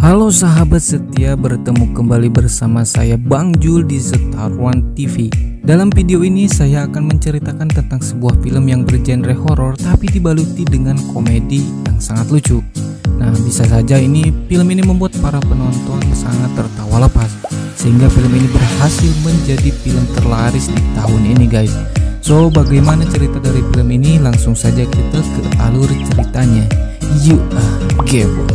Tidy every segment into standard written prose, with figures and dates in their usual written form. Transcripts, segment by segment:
Halo sahabat setia, bertemu kembali bersama saya Bang Jul di Setarwan TV. Dalam video ini saya akan menceritakan tentang sebuah film yang bergenre horor tapi dibaluti dengan komedi yang sangat lucu. Nah, bisa saja film ini membuat para penonton sangat tertawa lepas, sehingga film ini berhasil menjadi film terlaris di tahun ini guys. So, bagaimana cerita dari film ini? Langsung saja kita ke alur ceritanya. Yuk, gebo.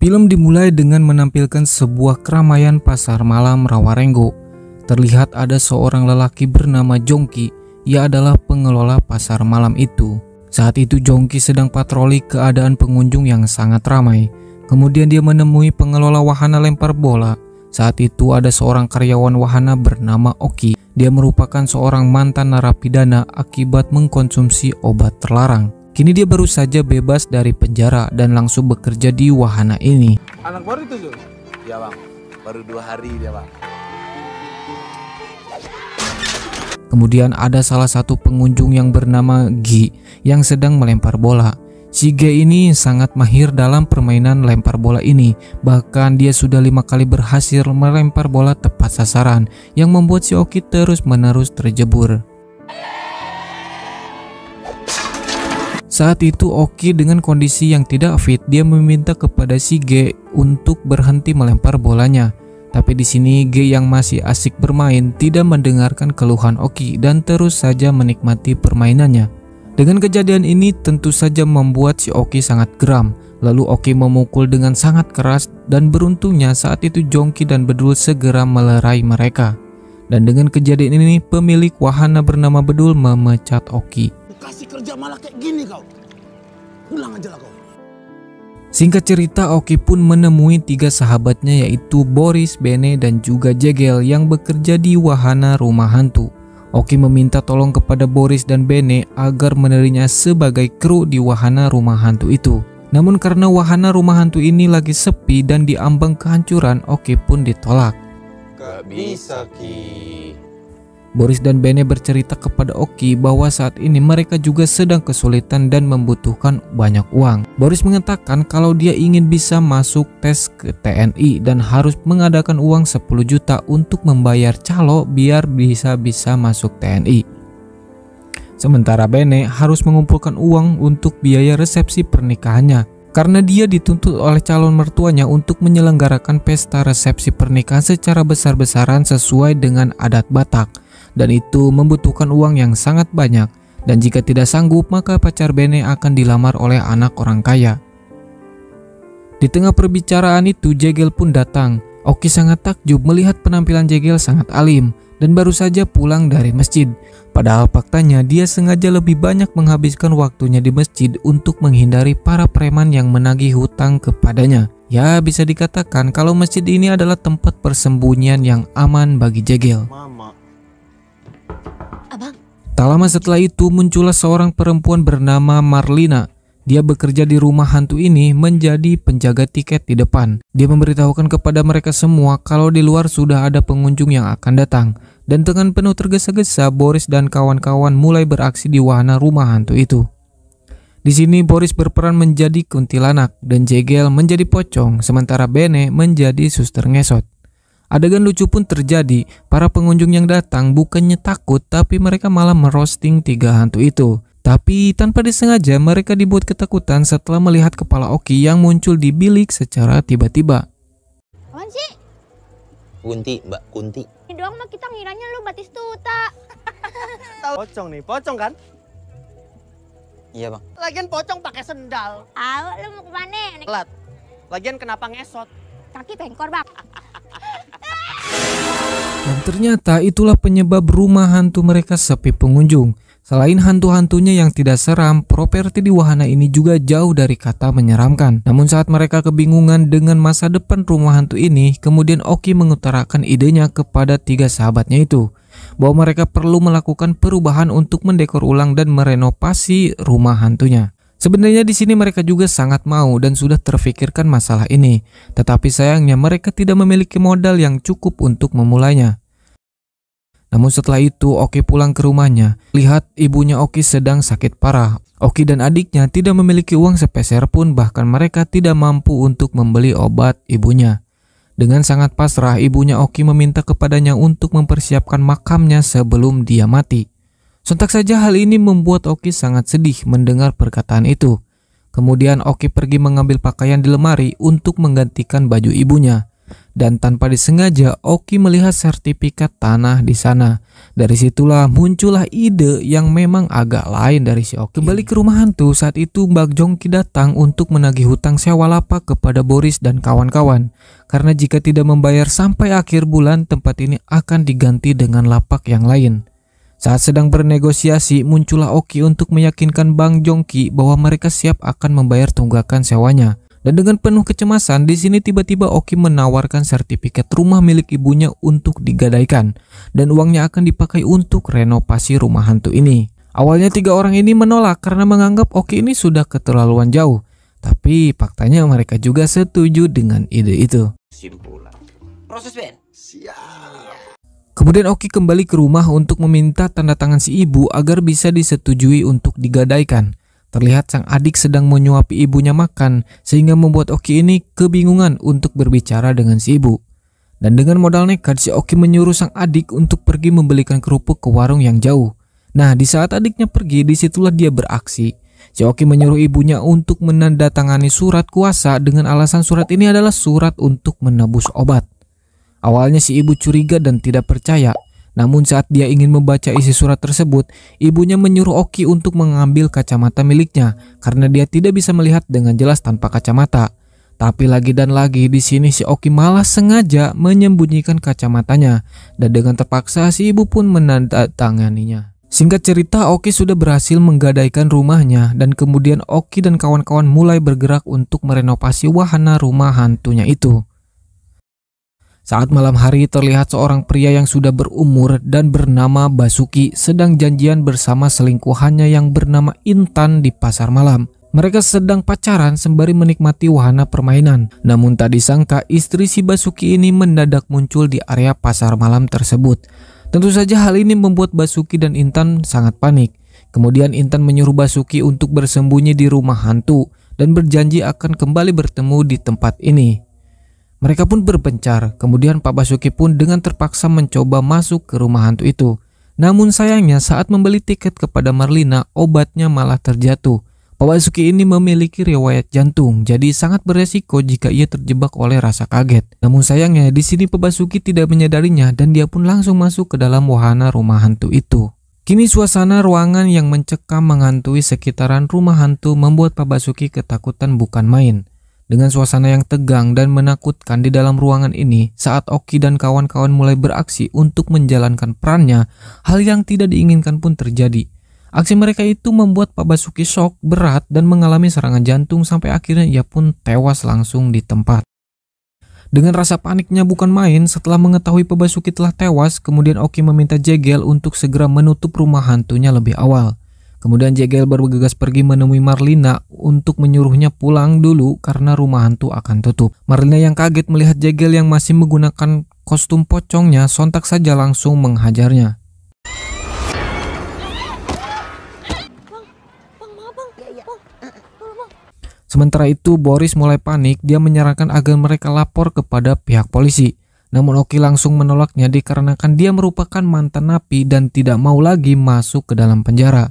Film dimulai dengan menampilkan sebuah keramaian pasar malam Rawarengo. Terlihat ada seorang lelaki bernama Jongki. Ia adalah pengelola pasar malam itu. Saat itu Jongki sedang patroli keadaan pengunjung yang sangat ramai. Kemudian dia menemui pengelola wahana lempar bola. Saat itu ada seorang karyawan wahana bernama Oki. Dia merupakan seorang mantan narapidana akibat mengkonsumsi obat terlarang. Kini dia baru saja bebas dari penjara dan langsung bekerja di wahana ini. Anak baru itu, Zul? Ya bang, baru 2 hari dia bang. Kemudian ada salah satu pengunjung yang bernama Gi yang sedang melempar bola. Si Gi ini sangat mahir dalam permainan lempar bola ini. Bahkan dia sudah 5 kali berhasil melempar bola tepat sasaran, yang membuat si Oki terus-menerus terjebur. Saat itu Oki dengan kondisi yang tidak fit, dia meminta kepada si G untuk berhenti melempar bolanya. Tapi di sini G yang masih asik bermain tidak mendengarkan keluhan Oki dan terus saja menikmati permainannya. Dengan kejadian ini tentu saja membuat si Oki sangat geram. Lalu Oki memukul dengan sangat keras dan beruntungnya saat itu Jongki dan Bedul segera melerai mereka. Dan dengan kejadian ini pemilik wahana bernama Bedul memecat Oki. Kasih kerja malah kayak gini kau. Pulang aja lah kau. Singkat cerita, Oki pun menemui 3 sahabatnya yaitu Boris, Bene, dan juga Jegel yang bekerja di wahana rumah hantu. Oki meminta tolong kepada Boris dan Bene agar menerinya sebagai kru di wahana rumah hantu itu. Namun karena wahana rumah hantu ini lagi sepi dan diambang kehancuran, Oki pun ditolak. Gak bisa Ki. Boris dan Bene bercerita kepada Oki bahwa saat ini mereka juga sedang kesulitan dan membutuhkan banyak uang. Boris mengatakan kalau dia ingin bisa masuk tes ke TNI dan harus mengadakan uang 10 juta untuk membayar calo biar bisa masuk TNI. Sementara Bene harus mengumpulkan uang untuk biaya resepsi pernikahannya, karena dia dituntut oleh calon mertuanya untuk menyelenggarakan pesta resepsi pernikahan secara besar-besaran sesuai dengan adat Batak. Dan itu membutuhkan uang yang sangat banyak, dan jika tidak sanggup maka pacar Bene akan dilamar oleh anak orang kaya. Di tengah perbicaraan itu Jegel pun datang. Oki sangat takjub melihat penampilan Jegel sangat alim dan baru saja pulang dari masjid. Padahal faktanya dia sengaja lebih banyak menghabiskan waktunya di masjid untuk menghindari para preman yang menagih hutang kepadanya. Ya, bisa dikatakan kalau masjid ini adalah tempat persembunyian yang aman bagi Jegel. Mama. Abang. Tak lama setelah itu muncullah seorang perempuan bernama Marlina. Dia bekerja di rumah hantu ini menjadi penjaga tiket di depan. Dia memberitahukan kepada mereka semua kalau di luar sudah ada pengunjung yang akan datang. Dan dengan penuh tergesa-gesa Boris dan kawan-kawan mulai beraksi di wahana rumah hantu itu. Di sini Boris berperan menjadi kuntilanak dan Jegel menjadi pocong, sementara Bene menjadi suster ngesot. Adegan lucu pun terjadi. Para pengunjung yang datang bukannya takut, tapi mereka malah merosting 3 hantu itu. Tapi tanpa disengaja mereka dibuat ketakutan setelah melihat kepala Oki yang muncul di bilik secara tiba-tiba. Apaan sih? Kunti, Mbak Kunti. Ini doang mah kita ngiranya lu Batistuta. Pocong nih, pocong kan? Iya bang. Lagian pocong pakai sendal. Tahu lu mau kemana? Telat. Lagian kenapa ngesot? Kaki pengkor bang. Dan ternyata itulah penyebab rumah hantu mereka sepi pengunjung. Selain hantu-hantunya yang tidak seram, properti di wahana ini juga jauh dari kata menyeramkan. Namun saat mereka kebingungan dengan masa depan rumah hantu ini, kemudian Oki mengutarakan idenya kepada 3 sahabatnya itu, bahwa mereka perlu melakukan perubahan untuk mendekor ulang dan merenovasi rumah hantunya. Sebenarnya di sini mereka juga sangat mau dan sudah terfikirkan masalah ini, tetapi sayangnya mereka tidak memiliki modal yang cukup untuk memulainya. Namun setelah itu Oki pulang ke rumahnya. Lihat ibunya Oki sedang sakit parah. Oki dan adiknya tidak memiliki uang sepeser pun, bahkan mereka tidak mampu untuk membeli obat ibunya. Dengan sangat pasrah, ibunya Oki meminta kepadanya untuk mempersiapkan makamnya sebelum dia mati. Sontak saja hal ini membuat Oki sangat sedih mendengar perkataan itu. Kemudian Oki pergi mengambil pakaian di lemari untuk menggantikan baju ibunya. Dan tanpa disengaja Oki melihat sertifikat tanah di sana. Dari situlah muncullah ide yang memang agak lain dari si Oki. Kembali ke rumah hantu, saat itu Mbak Jongki datang untuk menagih hutang sewa lapak kepada Boris dan kawan-kawan. Karena jika tidak membayar sampai akhir bulan, tempat ini akan diganti dengan lapak yang lain. Saat sedang bernegosiasi, muncullah Oki untuk meyakinkan Bang Jongki bahwa mereka siap akan membayar tunggakan sewanya. Dan dengan penuh kecemasan, di sini tiba-tiba Oki menawarkan sertifikat rumah milik ibunya untuk digadaikan, dan uangnya akan dipakai untuk renovasi rumah hantu ini. Awalnya 3 orang ini menolak karena menganggap Oki ini sudah keterlaluan jauh, tapi faktanya mereka juga setuju dengan ide itu. Simpulan. Proses Ben. Kemudian Oki kembali ke rumah untuk meminta tanda tangan si ibu agar bisa disetujui untuk digadaikan. Terlihat sang adik sedang menyuapi ibunya makan, sehingga membuat Oki ini kebingungan untuk berbicara dengan si ibu. Dan dengan modal nekat, si Oki menyuruh sang adik untuk pergi membelikan kerupuk ke warung yang jauh. Nah, di saat adiknya pergi, disitulah dia beraksi. Si Oki menyuruh ibunya untuk menandatangani surat kuasa dengan alasan surat ini adalah surat untuk menebus obat. Awalnya si ibu curiga dan tidak percaya. Namun saat dia ingin membaca isi surat tersebut, ibunya menyuruh Oki untuk mengambil kacamata miliknya karena dia tidak bisa melihat dengan jelas tanpa kacamata. Tapi lagi dan lagi di sini si Oki malah sengaja menyembunyikan kacamatanya, dan dengan terpaksa si ibu pun menandatanganinya. Singkat cerita, Oki sudah berhasil menggadaikan rumahnya, dan kemudian Oki dan kawan-kawan mulai bergerak untuk merenovasi wahana rumah hantunya itu. Saat malam hari, terlihat seorang pria yang sudah berumur dan bernama Basuki sedang janjian bersama selingkuhannya yang bernama Intan di pasar malam. Mereka sedang pacaran sembari menikmati wahana permainan. Namun tak disangka istri si Basuki ini mendadak muncul di area pasar malam tersebut. Tentu saja hal ini membuat Basuki dan Intan sangat panik. Kemudian Intan menyuruh Basuki untuk bersembunyi di rumah hantu dan berjanji akan kembali bertemu di tempat ini. Mereka pun berpencar. Kemudian Pak Basuki pun dengan terpaksa mencoba masuk ke rumah hantu itu. Namun sayangnya saat membeli tiket kepada Marlina, obatnya malah terjatuh. Pak Basuki ini memiliki riwayat jantung, jadi sangat beresiko jika ia terjebak oleh rasa kaget. Namun sayangnya di sini Pak Basuki tidak menyadarinya dan dia pun langsung masuk ke dalam wahana rumah hantu itu. Kini suasana ruangan yang mencekam menghantui sekitaran rumah hantu membuat Pak Basuki ketakutan bukan main. Dengan suasana yang tegang dan menakutkan di dalam ruangan ini, saat Oki dan kawan-kawan mulai beraksi untuk menjalankan perannya, hal yang tidak diinginkan pun terjadi. Aksi mereka itu membuat Pak Basuki shock berat dan mengalami serangan jantung sampai akhirnya ia pun tewas langsung di tempat. Dengan rasa paniknya bukan main, setelah mengetahui Pak Basuki telah tewas, kemudian Oki meminta Jegel untuk segera menutup rumah hantunya lebih awal. Kemudian Jegel bergegas pergi menemui Marlina untuk menyuruhnya pulang dulu karena rumah hantu akan tutup. Marlina yang kaget melihat Jegel yang masih menggunakan kostum pocongnya sontak saja langsung menghajarnya. Sementara itu Boris mulai panik, dia menyarankan agar mereka lapor kepada pihak polisi. Namun Oki langsung menolaknya dikarenakan dia merupakan mantan napi dan tidak mau lagi masuk ke dalam penjara.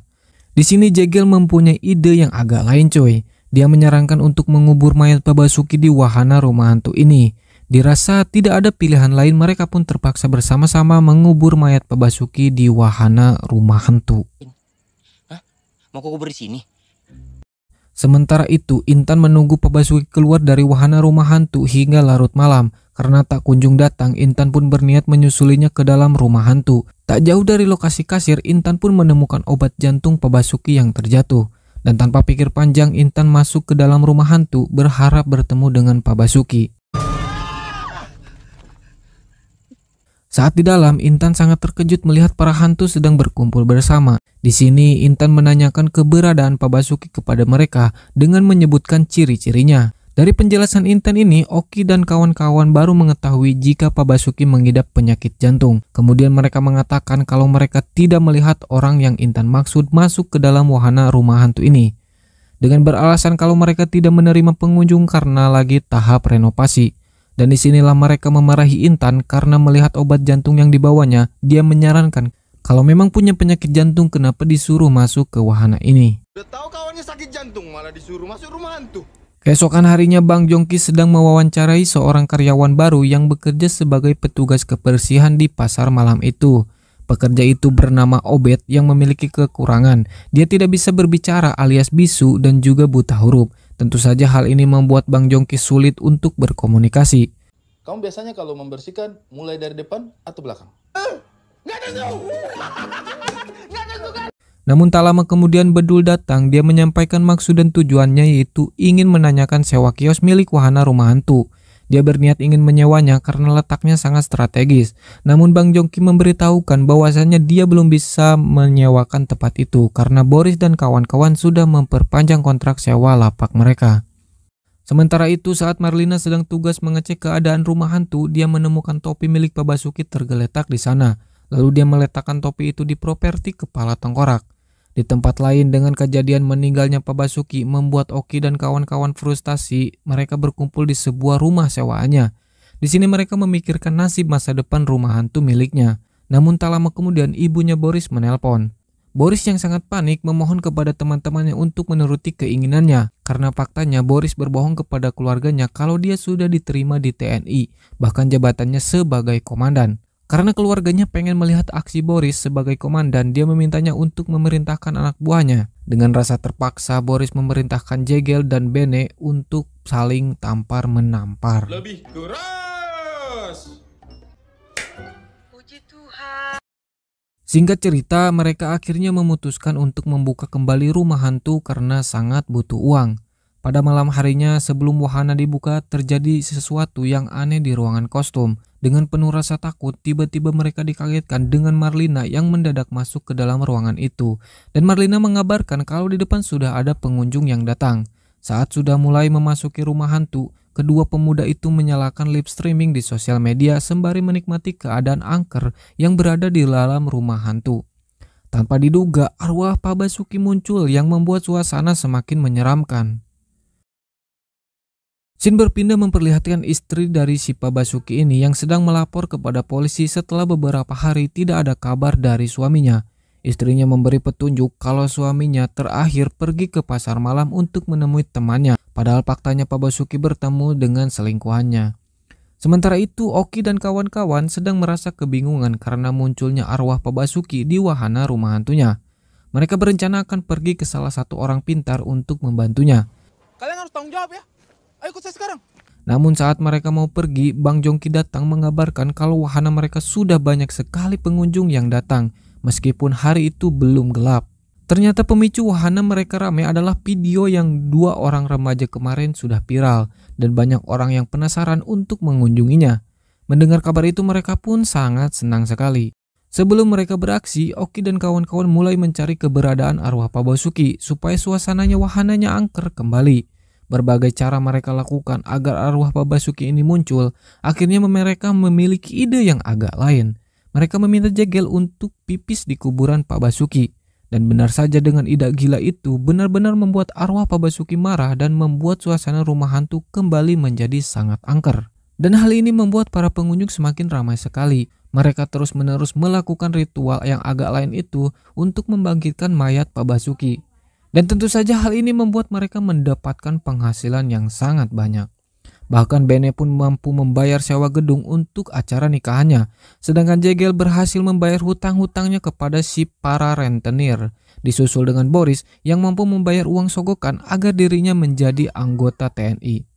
Di sini Jegel mempunyai ide yang agak lain coy. Dia menyarankan untuk mengubur mayat Pak Basuki di wahana rumah hantu ini. Dirasa tidak ada pilihan lain, mereka pun terpaksa bersama-sama mengubur mayat Pak Basuki di wahana rumah hantu. Hah? Mau kubur di sini? Sementara itu Intan menunggu Pak Basuki keluar dari wahana rumah hantu hingga larut malam. Karena tak kunjung datang, Intan pun berniat menyusulinya ke dalam rumah hantu. Tak jauh dari lokasi kasir, Intan pun menemukan obat jantung Pak Basuki yang terjatuh. Dan tanpa pikir panjang, Intan masuk ke dalam rumah hantu berharap bertemu dengan Pak Basuki. Saat di dalam, Intan sangat terkejut melihat para hantu sedang berkumpul bersama. Di sini, Intan menanyakan keberadaan Pak Basuki kepada mereka dengan menyebutkan ciri-cirinya. Dari penjelasan Intan ini, Oki dan kawan-kawan baru mengetahui jika Pak Basuki mengidap penyakit jantung. Kemudian mereka mengatakan kalau mereka tidak melihat orang yang Intan maksud masuk ke dalam wahana rumah hantu ini, dengan beralasan kalau mereka tidak menerima pengunjung karena lagi tahap renovasi. Dan disinilah mereka memarahi Intan karena melihat obat jantung yang dibawanya. Dia menyarankan kalau memang punya penyakit jantung kenapa disuruh masuk ke wahana ini. Udah tahu kawannya sakit jantung malah disuruh masuk rumah hantu. Keesokan harinya Bang Jongki sedang mewawancarai seorang karyawan baru yang bekerja sebagai petugas kebersihan di pasar malam itu. Pekerja itu bernama Obed yang memiliki kekurangan. Dia tidak bisa berbicara alias bisu dan juga buta huruf. Tentu saja hal ini membuat Bang Jongki sulit untuk berkomunikasi. Kamu biasanya kalau membersihkan mulai dari depan atau belakang? Namun tak lama kemudian Bedul datang. Dia menyampaikan maksud dan tujuannya, yaitu ingin menanyakan sewa kios milik wahana rumah hantu. Dia berniat ingin menyewanya karena letaknya sangat strategis. Namun Bang Jongki memberitahukan bahwasannya dia belum bisa menyewakan tempat itu karena Boris dan kawan-kawan sudah memperpanjang kontrak sewa lapak mereka. Sementara itu, saat Marlina sedang tugas mengecek keadaan rumah hantu, dia menemukan topi milik Pak Basuki tergeletak di sana. Lalu dia meletakkan topi itu di properti kepala tengkorak. Di tempat lain, dengan kejadian meninggalnya Pak Basuki membuat Oki dan kawan-kawan frustasi. Mereka berkumpul di sebuah rumah sewaannya. Di sini mereka memikirkan nasib masa depan rumah hantu miliknya. Namun tak lama kemudian ibunya Boris menelpon. Boris yang sangat panik memohon kepada teman-temannya untuk menuruti keinginannya. Karena faktanya Boris berbohong kepada keluarganya kalau dia sudah diterima di TNI, bahkan jabatannya sebagai komandan. Karena keluarganya pengen melihat aksi Boris sebagai komandan, dia memintanya untuk memerintahkan anak buahnya. Dengan rasa terpaksa, Boris memerintahkan Jegel dan Bene untuk saling tampar-menampar. Lebih keras. Puji Tuhan. Singkat cerita, mereka akhirnya memutuskan untuk membuka kembali rumah hantu karena sangat butuh uang. Pada malam harinya sebelum wahana dibuka, terjadi sesuatu yang aneh di ruangan kostum. Dengan penuh rasa takut, tiba-tiba mereka dikagetkan dengan Marlina yang mendadak masuk ke dalam ruangan itu. Dan Marlina mengabarkan kalau di depan sudah ada pengunjung yang datang. Saat sudah mulai memasuki rumah hantu, kedua pemuda itu menyalakan live streaming di sosial media sembari menikmati keadaan angker yang berada di dalam rumah hantu. Tanpa diduga, arwah Pak Basuki muncul yang membuat suasana semakin menyeramkan. Scene berpindah memperlihatkan istri dari si Pak Basuki ini yang sedang melapor kepada polisi setelah beberapa hari tidak ada kabar dari suaminya. Istrinya memberi petunjuk kalau suaminya terakhir pergi ke pasar malam untuk menemui temannya, padahal faktanya Pak Basuki bertemu dengan selingkuhannya. Sementara itu, Oki dan kawan-kawan sedang merasa kebingungan karena munculnya arwah Pak Basuki di wahana rumah hantunya. Mereka berencana akan pergi ke salah satu orang pintar untuk membantunya. Kalian harus tanggung jawab ya. Ayo ikut saya sekarang. Namun saat mereka mau pergi, Bang Jongki datang mengabarkan kalau wahana mereka sudah banyak sekali pengunjung yang datang, meskipun hari itu belum gelap. Ternyata pemicu wahana mereka ramai adalah video yang 2 orang remaja kemarin sudah viral, dan banyak orang yang penasaran untuk mengunjunginya. Mendengar kabar itu mereka pun sangat senang sekali. Sebelum mereka beraksi, Oki dan kawan-kawan mulai mencari keberadaan arwah Pak Basuki supaya suasananya wahananya angker kembali. Berbagai cara mereka lakukan agar arwah Pak Basuki ini muncul. Akhirnya mereka memiliki ide yang agak lain. Mereka meminta Jegel untuk pipis di kuburan Pak Basuki. Dan benar saja, dengan ide gila itu benar-benar membuat arwah Pak Basuki marah dan membuat suasana rumah hantu kembali menjadi sangat angker. Dan hal ini membuat para pengunjung semakin ramai sekali. Mereka terus-menerus melakukan ritual yang agak lain itu untuk membangkitkan mayat Pak Basuki. Dan tentu saja hal ini membuat mereka mendapatkan penghasilan yang sangat banyak. Bahkan Bene pun mampu membayar sewa gedung untuk acara nikahannya. Sedangkan Jegel berhasil membayar hutang-hutangnya kepada si para rentenir. Disusul dengan Boris yang mampu membayar uang sogokan agar dirinya menjadi anggota TNI.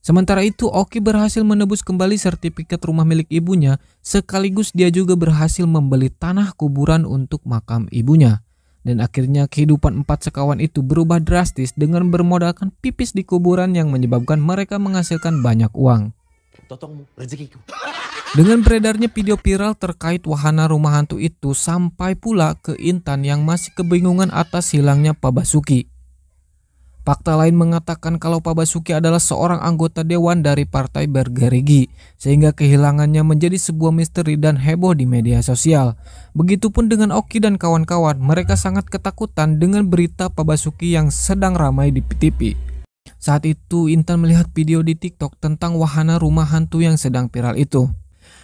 Sementara itu, Oki berhasil menebus kembali sertifikat rumah milik ibunya. Sekaligus dia juga berhasil membeli tanah kuburan untuk makam ibunya. Dan akhirnya kehidupan 4 sekawan itu berubah drastis dengan bermodalkan pipis di kuburan yang menyebabkan mereka menghasilkan banyak uang. Totongmu, rezekiku. Dengan beredarnya video viral terkait wahana rumah hantu itu sampai pula ke Intan yang masih kebingungan atas hilangnya Pak Basuki. Fakta lain mengatakan kalau Pak Basuki adalah seorang anggota dewan dari Partai Bergerigi, sehingga kehilangannya menjadi sebuah misteri dan heboh di media sosial. Begitupun dengan Oki dan kawan-kawan, mereka sangat ketakutan dengan berita Pak Basuki yang sedang ramai di TV. Saat itu Intan melihat video di TikTok tentang wahana rumah hantu yang sedang viral itu.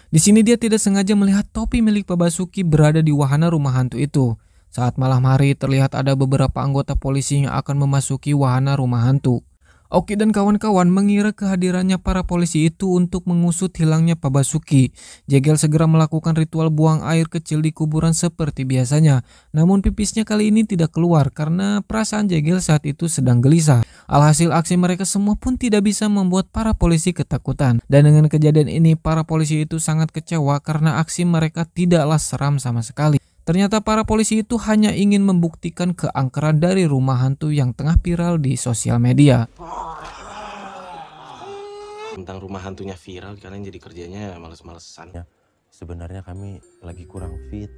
Di sini dia tidak sengaja melihat topi milik Pak Basuki berada di wahana rumah hantu itu. Saat malam hari terlihat ada beberapa anggota polisi yang akan memasuki wahana rumah hantu. Oki dan kawan-kawan mengira kehadirannya para polisi itu untuk mengusut hilangnya Pak Basuki. Jegel segera melakukan ritual buang air kecil di kuburan seperti biasanya. Namun pipisnya kali ini tidak keluar karena perasaan Jegel saat itu sedang gelisah. Alhasil aksi mereka semua pun tidak bisa membuat para polisi ketakutan. Dan dengan kejadian ini para polisi itu sangat kecewa karena aksi mereka tidaklah seram sama sekali. Ternyata para polisi itu hanya ingin membuktikan keangkeran dari rumah hantu yang tengah viral di sosial media. Tentang rumah hantunya viral, kalian jadi kerjanya males-malesan. Ya, sebenarnya kami lagi kurang fit.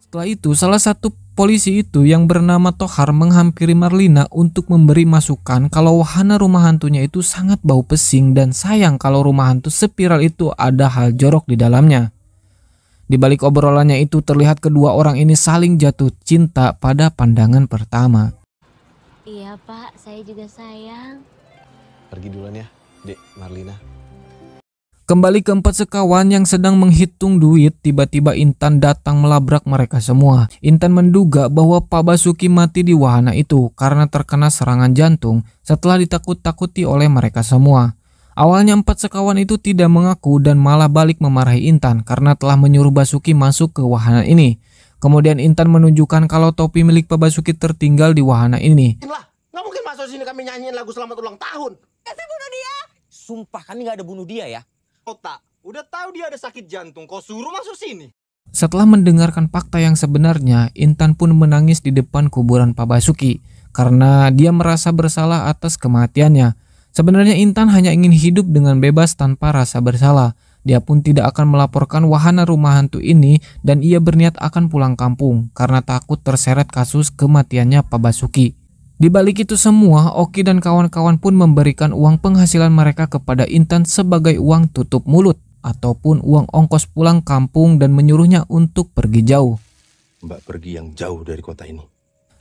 Setelah itu, salah satu polisi itu yang bernama Tohar menghampiri Marlina untuk memberi masukan kalau wahana rumah hantunya itu sangat bau pesing dan sayang kalau rumah hantu sepiral itu ada hal jorok di dalamnya. Di balik obrolannya itu terlihat kedua orang ini saling jatuh cinta pada pandangan pertama. Iya Pak, saya juga sayang. Pergi duluan ya, Dek Marlina. Kembali keempat sekawan yang sedang menghitung duit, tiba-tiba Intan datang melabrak mereka semua. Intan menduga bahwa Pak Basuki mati di wahana itu karena terkena serangan jantung setelah ditakut-takuti oleh mereka semua. Awalnya empat sekawan itu tidak mengaku dan malah balik memarahi Intan karena telah menyuruh Basuki masuk ke wahana ini. Kemudian Intan menunjukkan kalau topi milik Pak Basuki tertinggal di wahana ini. Lah, nggak mungkin masuk sini kami nyanyiin lagu selamat ulang tahun. Sumpah kami nggak ada bunuh dia ya. Otak, udah tahu dia ada sakit jantung, kau suruh masuk sini. Setelah mendengarkan fakta yang sebenarnya, Intan pun menangis di depan kuburan Pak Basuki karena dia merasa bersalah atas kematiannya. Sebenarnya Intan hanya ingin hidup dengan bebas tanpa rasa bersalah. Dia pun tidak akan melaporkan wahana rumah hantu ini dan ia berniat akan pulang kampung karena takut terseret kasus kematiannya Pak Basuki. Di balik itu semua, Oki dan kawan-kawan pun memberikan uang penghasilan mereka kepada Intan sebagai uang tutup mulut ataupun uang ongkos pulang kampung dan menyuruhnya untuk pergi jauh. Mbak pergi yang jauh dari kota ini.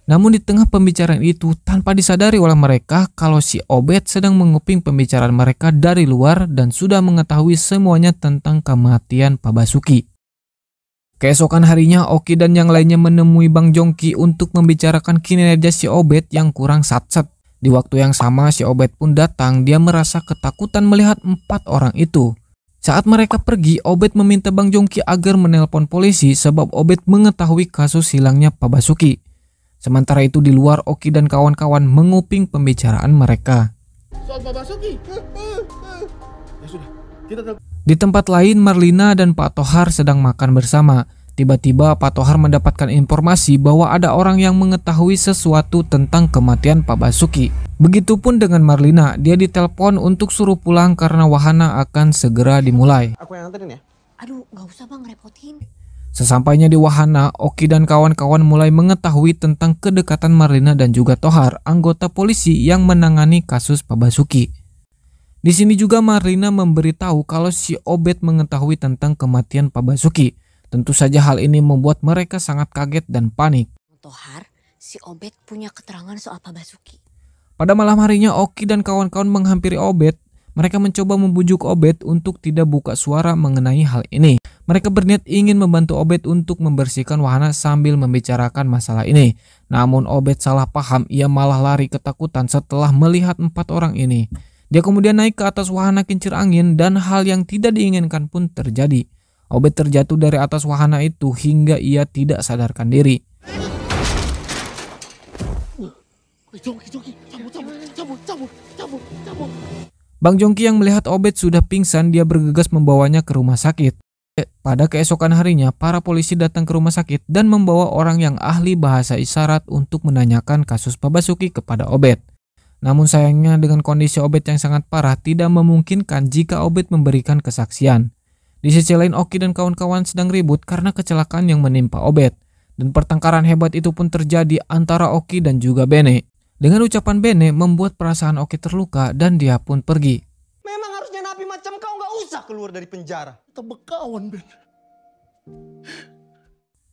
Namun di tengah pembicaraan itu tanpa disadari oleh mereka kalau si Obed sedang menguping pembicaraan mereka dari luar dan sudah mengetahui semuanya tentang kematian Pak Basuki. Keesokan harinya Oki dan yang lainnya menemui Bang Jongki untuk membicarakan kinerja si Obed yang kurang satset. Di waktu yang sama si Obed pun datang, dia merasa ketakutan melihat empat orang itu. Saat mereka pergi, Obed meminta Bang Jongki agar menelpon polisi sebab Obed mengetahui kasus hilangnya Pak Basuki. Sementara itu di luar Oki dan kawan-kawan menguping pembicaraan mereka. Soal Pak Basuki. Ya sudah, kita Di tempat lain Marlina dan Pak Tohar sedang makan bersama. Tiba-tiba Pak Tohar mendapatkan informasi bahwa ada orang yang mengetahui sesuatu tentang kematian Pak Basuki. Begitupun dengan Marlina, dia ditelepon untuk suruh pulang karena wahana akan segera dimulai. Aku yang nganterin ya. Aduh, nggak usah Bang, ngerepotin. Sesampainya di wahana, Oki dan kawan-kawan mulai mengetahui tentang kedekatan Marlina dan juga Tohar, anggota polisi yang menangani kasus Pak Basuki. Di sini juga Marlina memberitahu kalau si Obed mengetahui tentang kematian Pak Basuki. Tentu saja hal ini membuat mereka sangat kaget dan panik. Tohar, si Obed punya keterangan soal Pak Basuki. Pada malam harinya Oki dan kawan-kawan menghampiri Obed. Mereka mencoba membujuk Obed untuk tidak buka suara mengenai hal ini. Mereka berniat ingin membantu Obed untuk membersihkan wahana sambil membicarakan masalah ini. Namun Obed salah paham, ia malah lari ketakutan setelah melihat empat orang ini. Dia kemudian naik ke atas wahana kincir angin dan hal yang tidak diinginkan pun terjadi. Obed terjatuh dari atas wahana itu hingga ia tidak sadarkan diri. Bang Jongki yang melihat Obed sudah pingsan, dia bergegas membawanya ke rumah sakit. Pada keesokan harinya, para polisi datang ke rumah sakit dan membawa orang yang ahli bahasa isyarat untuk menanyakan kasus Pak Basuki kepada Obed. Namun sayangnya dengan kondisi Obed yang sangat parah tidak memungkinkan jika Obed memberikan kesaksian. Di sisi lain Oki dan kawan-kawan sedang ribut karena kecelakaan yang menimpa Obed. Dan pertengkaran hebat itu pun terjadi antara Oki dan juga Bene. Dengan ucapan Bene membuat perasaan Oki terluka dan dia pun pergi. Memang harusnya napi macam kau nggak usah keluar dari penjara. Kita berkawan, Ben.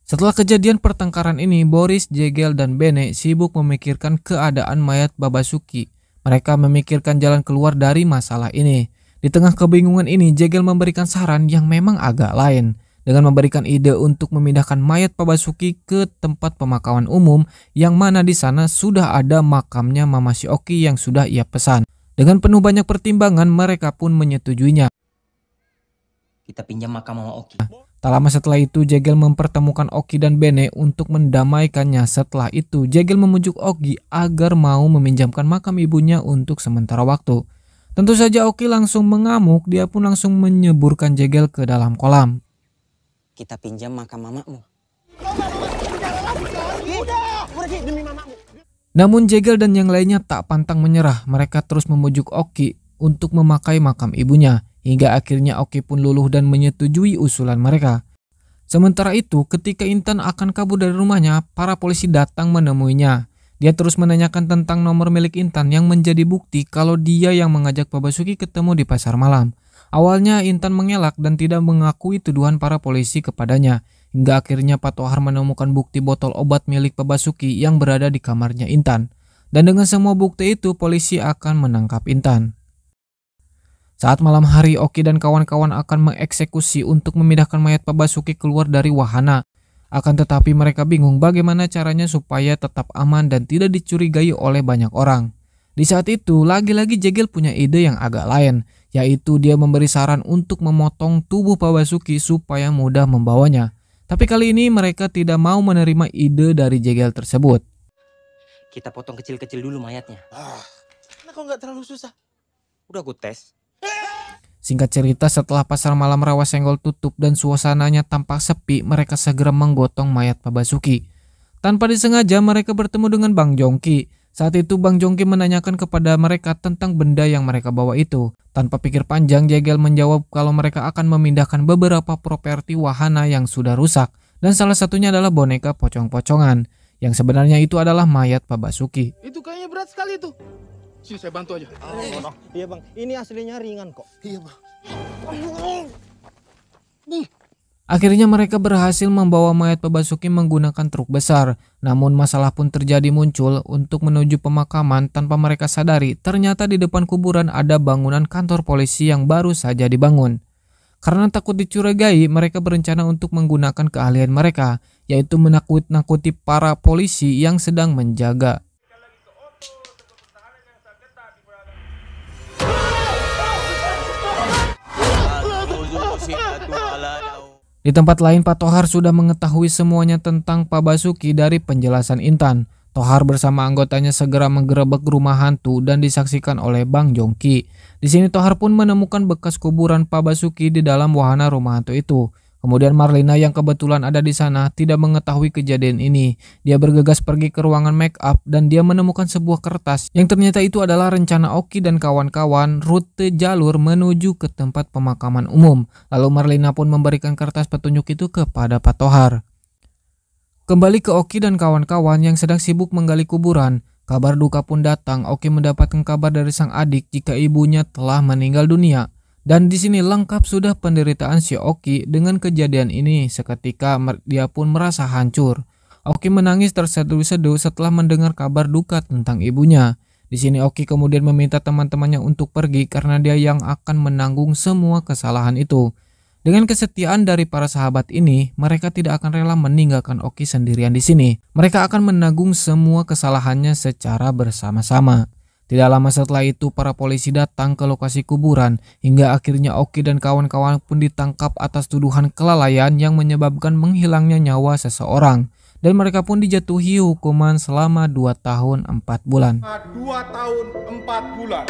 Setelah kejadian pertengkaran ini, Boris, Jegel, dan Bene sibuk memikirkan keadaan mayat Babasuki. Mereka memikirkan jalan keluar dari masalah ini. Di tengah kebingungan ini, Jegel memberikan saran yang memang agak lain. Dengan memberikan ide untuk memindahkan mayat Babasuki ke tempat pemakaman umum yang mana di sana sudah ada makamnya Mama si Oki yang sudah ia pesan. Dengan penuh banyak pertimbangan, mereka pun menyetujuinya. Kita pinjam makam Mama Oki. Tak lama setelah itu, Jegel mempertemukan Oki dan Bene untuk mendamaikannya. Setelah itu, Jegel memujuk Oki agar mau meminjamkan makam ibunya untuk sementara waktu. Tentu saja Oki langsung mengamuk, dia pun langsung menyeburkan Jegel ke dalam kolam. Kita pinjam makam mamamu. Udah, pergi demi mamamu. Namun Jegel dan yang lainnya tak pantang menyerah. Mereka terus memujuk Oki untuk memakai makam ibunya. Hingga akhirnya Oki pun luluh dan menyetujui usulan mereka. Sementara itu, ketika Intan akan kabur dari rumahnya, para polisi datang menemuinya. Dia terus menanyakan tentang nomor milik Intan yang menjadi bukti kalau dia yang mengajak Babasuki ketemu di pasar malam. Awalnya Intan mengelak dan tidak mengakui tuduhan para polisi kepadanya. Hingga akhirnya Pak Tohar menemukan bukti botol obat milik Babasuki yang berada di kamarnya Intan. Dan dengan semua bukti itu, polisi akan menangkap Intan. Saat malam hari, Oki dan kawan-kawan akan mengeksekusi untuk memindahkan mayat Babasuki keluar dari wahana. Akan tetapi mereka bingung bagaimana caranya supaya tetap aman dan tidak dicurigai oleh banyak orang. Di saat itu, lagi-lagi Jegel punya ide yang agak lain, yaitu dia memberi saran untuk memotong tubuh Babasuki supaya mudah membawanya. Tapi kali ini mereka tidak mau menerima ide dari Jegel tersebut. Kita potong kecil-kecil dulu mayatnya. Karena kau nggak terlalu susah. Udah gue tes. Singkat cerita, setelah pasar malam Rawasenggol tutup dan suasananya tampak sepi, mereka segera menggotong mayat Babasuki. Tanpa disengaja mereka bertemu dengan Bang Jongki. Saat itu Bang Jongki menanyakan kepada mereka tentang benda yang mereka bawa itu. Tanpa pikir panjang, Jegel menjawab kalau mereka akan memindahkan beberapa properti wahana yang sudah rusak. Dan salah satunya adalah boneka pocong-pocongan. Yang sebenarnya itu adalah mayat Babasuki. Itu kayaknya berat sekali tuh. Sini saya bantu aja. Iya bang, ini aslinya ringan kok. Iya, Bang. Akhirnya mereka berhasil membawa mayat Babasuki menggunakan truk besar. Namun masalah pun terjadi muncul. Untuk menuju pemakaman tanpa mereka sadari, ternyata di depan kuburan ada bangunan kantor polisi yang baru saja dibangun. Karena takut dicurigai, mereka berencana untuk menggunakan keahlian mereka, yaitu menakut-nakuti para polisi yang sedang menjaga. Di tempat lain, Pak Tohar sudah mengetahui semuanya tentang Pak Basuki dari penjelasan Intan. Tohar bersama anggotanya segera menggerebek rumah hantu dan disaksikan oleh Bang Jongki. Di sini Tohar pun menemukan bekas kuburan Pak Basuki di dalam wahana rumah hantu itu. Kemudian Marlina yang kebetulan ada di sana tidak mengetahui kejadian ini. Dia bergegas pergi ke ruangan make up dan dia menemukan sebuah kertas yang ternyata itu adalah rencana Oki dan kawan-kawan rute jalur menuju ke tempat pemakaman umum. Lalu Marlina pun memberikan kertas petunjuk itu kepada Pak Tohar. Kembali ke Oki dan kawan-kawan yang sedang sibuk menggali kuburan, kabar duka pun datang. Oki mendapatkan kabar dari sang adik jika ibunya telah meninggal dunia. Dan di sini lengkap sudah penderitaan si Oki. Dengan kejadian ini seketika dia pun merasa hancur. Oki menangis terseduh-seduh setelah mendengar kabar duka tentang ibunya. Di sini Oki kemudian meminta teman-temannya untuk pergi karena dia yang akan menanggung semua kesalahan itu. Dengan kesetiaan dari para sahabat ini, mereka tidak akan rela meninggalkan Oki sendirian di sini. Mereka akan menanggung semua kesalahannya secara bersama-sama. Tidak lama setelah itu para polisi datang ke lokasi kuburan hingga akhirnya Oki dan kawan-kawan pun ditangkap atas tuduhan kelalaian yang menyebabkan menghilangnya nyawa seseorang. Dan mereka pun dijatuhi hukuman selama 2 tahun 4 bulan. 2 tahun 4 bulan.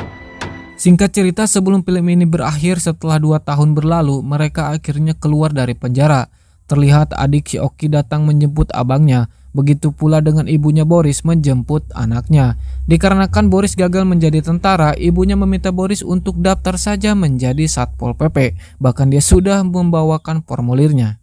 Singkat cerita, sebelum film ini berakhir setelah 2 tahun berlalu, mereka akhirnya keluar dari penjara. Terlihat adik si Oki datang menjemput abangnya. Begitu pula dengan ibunya Boris menjemput anaknya. Dikarenakan Boris gagal menjadi tentara, ibunya meminta Boris untuk daftar saja menjadi Satpol PP. Bahkan dia sudah membawakan formulirnya.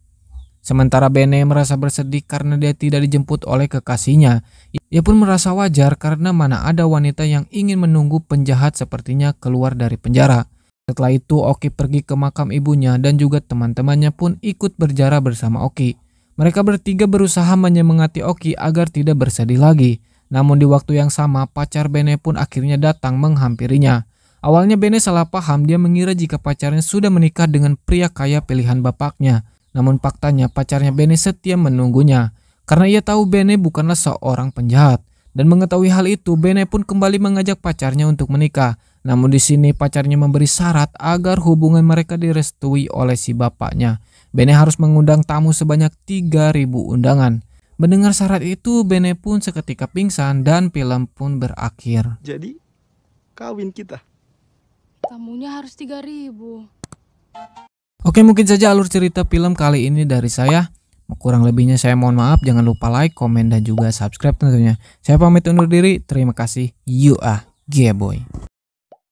Sementara Bene merasa bersedih karena dia tidak dijemput oleh kekasihnya. Ia pun merasa wajar karena mana ada wanita yang ingin menunggu penjahat sepertinya keluar dari penjara. Setelah itu Oki pergi ke makam ibunya dan juga teman-temannya pun ikut berziarah bersama Oki. Mereka bertiga berusaha menyemangati Oki agar tidak bersedih lagi. Namun di waktu yang sama pacar Bene pun akhirnya datang menghampirinya. Awalnya Bene salah paham, dia mengira jika pacarnya sudah menikah dengan pria kaya pilihan bapaknya. Namun faktanya pacarnya Bene setia menunggunya. Karena ia tahu Bene bukanlah seorang penjahat. Dan mengetahui hal itu, Bene pun kembali mengajak pacarnya untuk menikah. Namun di sini pacarnya memberi syarat agar hubungan mereka direstui oleh si bapaknya. Bene harus mengundang tamu sebanyak 3.000 undangan. Mendengar syarat itu, Bene pun seketika pingsan dan film pun berakhir. Jadi, kawin kita. Tamunya harus 3.000. Oke, mungkin saja alur cerita film kali ini dari saya. Kurang lebihnya saya mohon maaf. Jangan lupa like, komen, dan juga subscribe tentunya. Saya pamit undur diri. Terima kasih. You are Boy.